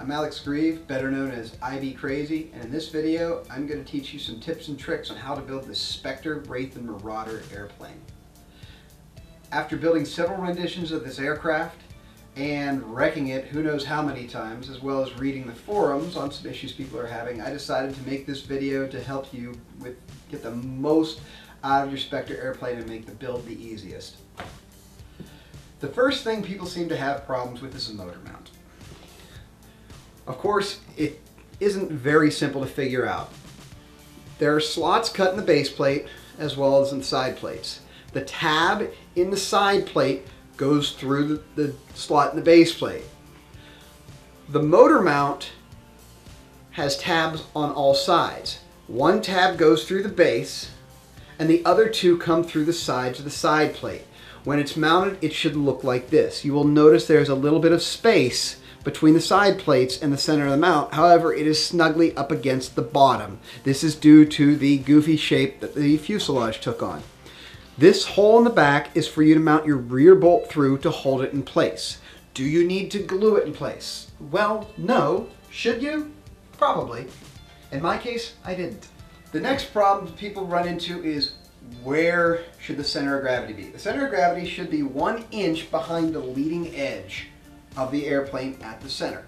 I'm Alex Grieve, better known as IB Crazy, and in this video I'm going to teach you some tips and tricks on how to build this Specter, Wraith, and Marauder airplane. After building several renditions of this aircraft and wrecking it who knows how many times, as well as reading the forums on some issues people are having, I decided to make this video to help you get the most out of your Specter airplane and make the build the easiest. The first thing people seem to have problems with is a motor mount. Of course, it isn't very simple to figure out. There are slots cut in the base plate as well as in the side plates. The tab in the side plate goes through the slot in the base plate. The motor mount has tabs on all sides. One tab goes through the base and the other two come through the sides of the side plate. When it's mounted, it should look like this. You will notice there's a little bit of space between the side plates and the center of the mount. However, it is snugly up against the bottom. This is due to the goofy shape that the fuselage took on. This hole in the back is for you to mount your rear bolt through to hold it in place. Do you need to glue it in place? Well, no. Should you? Probably. In my case, I didn't. The next problem people run into is, where should the center of gravity be? The center of gravity should be 1 inch behind the leading edge of the airplane at the center,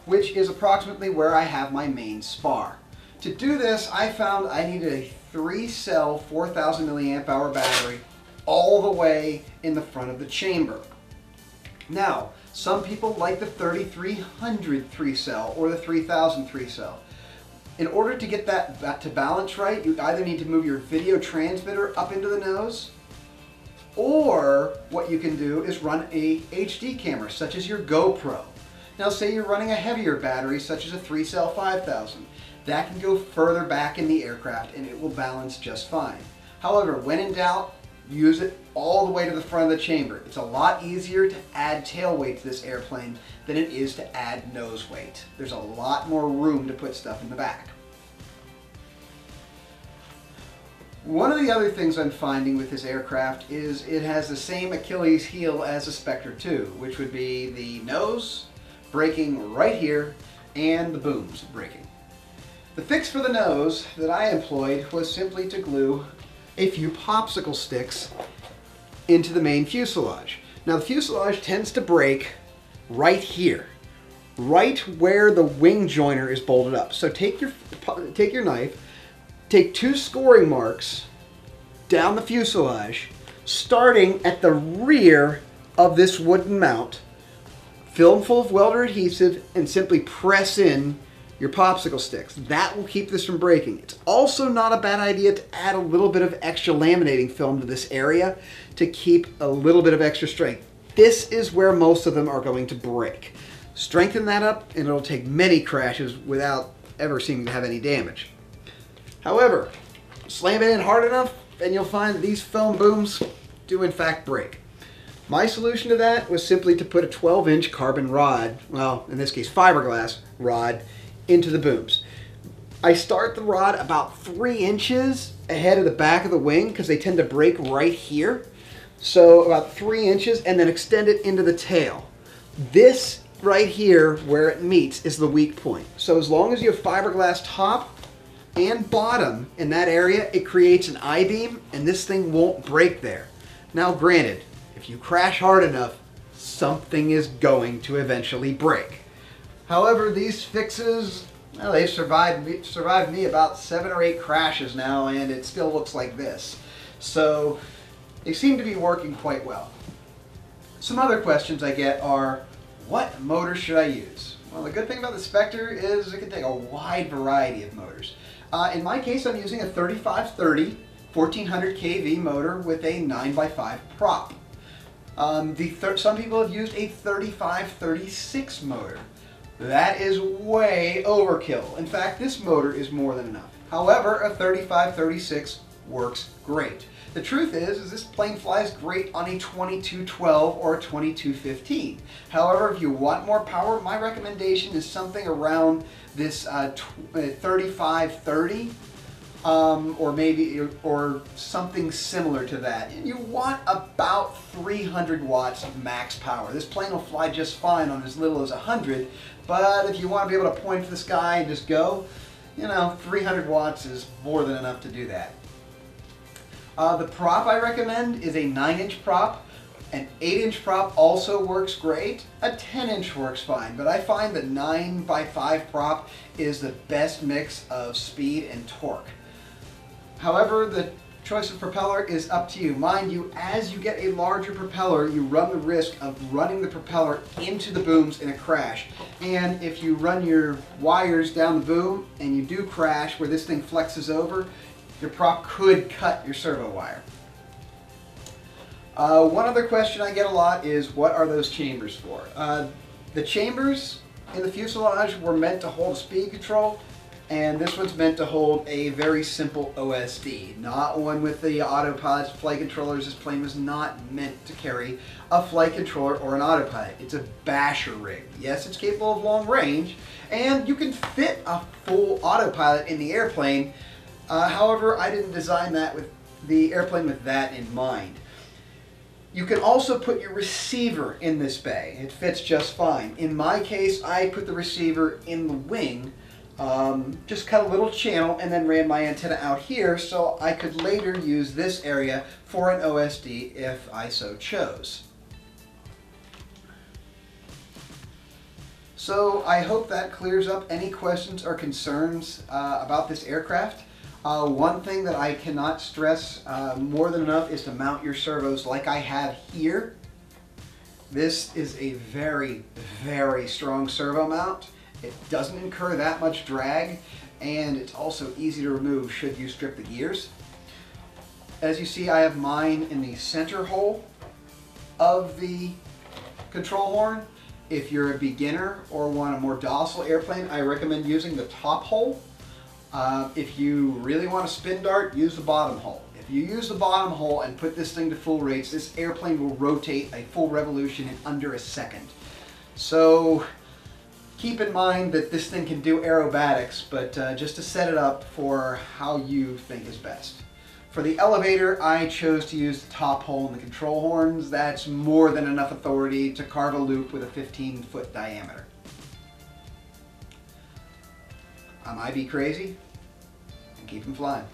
which is approximately where I have my main spar. To do this, I found I needed a 3-cell 4,000 milliamp hour battery all the way in the front of the chamber. Now, some people like the 3300 3-cell or the 3000 3-cell. In order to get that to balance right, you either need to move your video transmitter up into the nose, or what you can do is run a HD camera, such as your GoPro. Now say you're running a heavier battery, such as a 3-cell 5000. That can go further back in the aircraft and it will balance just fine. However, when in doubt, use it all the way to the front of the chamber. It's a lot easier to add tail weight to this airplane than it is to add nose weight. There's a lot more room to put stuff in the back. One of the other things I'm finding with this aircraft is it has the same Achilles heel as the Specter 2, which would be the nose breaking right here and the booms breaking. The fix for the nose that I employed was simply to glue a few popsicle sticks into the main fuselage. Now the fuselage tends to break right here, right where the wing joiner is bolted up. So take your knife, take 2 scoring marks down the fuselage, starting at the rear of this wooden mount, fill them full of welder adhesive, and simply press in your popsicle sticks. That will keep this from breaking. It's also not a bad idea to add a little bit of extra laminating film to this area to keep a little bit of extra strength. This is where most of them are going to break. Strengthen that up and it'll take many crashes without ever seeming to have any damage. However, slam it in hard enough and you'll find that these foam booms do in fact break. My solution to that was simply to put a 12-inch carbon rod, well, in this case fiberglass rod, into the booms. I start the rod about 3 inches ahead of the back of the wing because they tend to break right here. So about 3 inches, and then extend it into the tail. This right here where it meets is the weak point. So as long as you have fiberglass top and bottom in that area, it creates an I-beam and this thing won't break there. Now granted, if you crash hard enough, something is going to eventually break. However, these fixes, well, they've survived me about 7 or 8 crashes now, and it still looks like this. So they seem to be working quite well. Some other questions I get are, what motor should I use? Well, the good thing about the Specter is it can take a wide variety of motors. In my case, I'm using a 3530 1400 kV motor with a 9x5 prop. Some people have used a 3536 motor. That is way overkill. In fact, this motor is more than enough. However, a 3536 works great. The truth is this plane flies great on a 2212 or a 2215. However, if you want more power, my recommendation is something around this 3530 or something similar to that. And you want about 300 watts of max power. This plane will fly just fine on as little as 100, but if you want to be able to point to the sky and just go, 300 watts is more than enough to do that. The prop I recommend is a 9-inch prop. An 8-inch prop also works great. A 10-inch works fine, but I find the 9x5 prop is the best mix of speed and torque. However, the choice of propeller is up to you. Mind you, as you get a larger propeller, you run the risk of running the propeller into the booms in a crash. And if you run your wires down the boom and you do crash where this thing flexes over, your prop could cut your servo wire. One other question I get a lot is, what are those chambers for? The chambers in the fuselage were meant to hold a speed control, and this one's meant to hold a very simple OSD, not one with the autopilot flight controllers. This plane was not meant to carry a flight controller or an autopilot. It's a basher rig. Yes, it's capable of long range, and you can fit a full autopilot in the airplane. However, I didn't design the airplane with that in mind. You can also put your receiver in this bay. It fits just fine. In my case, I put the receiver in the wing, just cut a little channel and then ran my antenna out here so I could later use this area for an OSD if I so chose. So I hope that clears up any questions or concerns about this aircraft. One thing that I cannot stress more than enough is to mount your servos like I have here. This is a very, very strong servo mount. It doesn't incur that much drag, and it's also easy to remove should you strip the gears. As you see, I have mine in the center hole of the control horn. If you're a beginner or want a more docile airplane, I recommend using the top hole. If you really want to spin dart, use the bottom hole. If you use the bottom hole and put this thing to full rates, this airplane will rotate a full revolution in under a second. So keep in mind that this thing can do aerobatics, but just to set it up for how you think is best. For the elevator, I chose to use the top hole in the control horns. That's more than enough authority to carve a loop with a 15-foot diameter. I might be crazy, and keep them flying.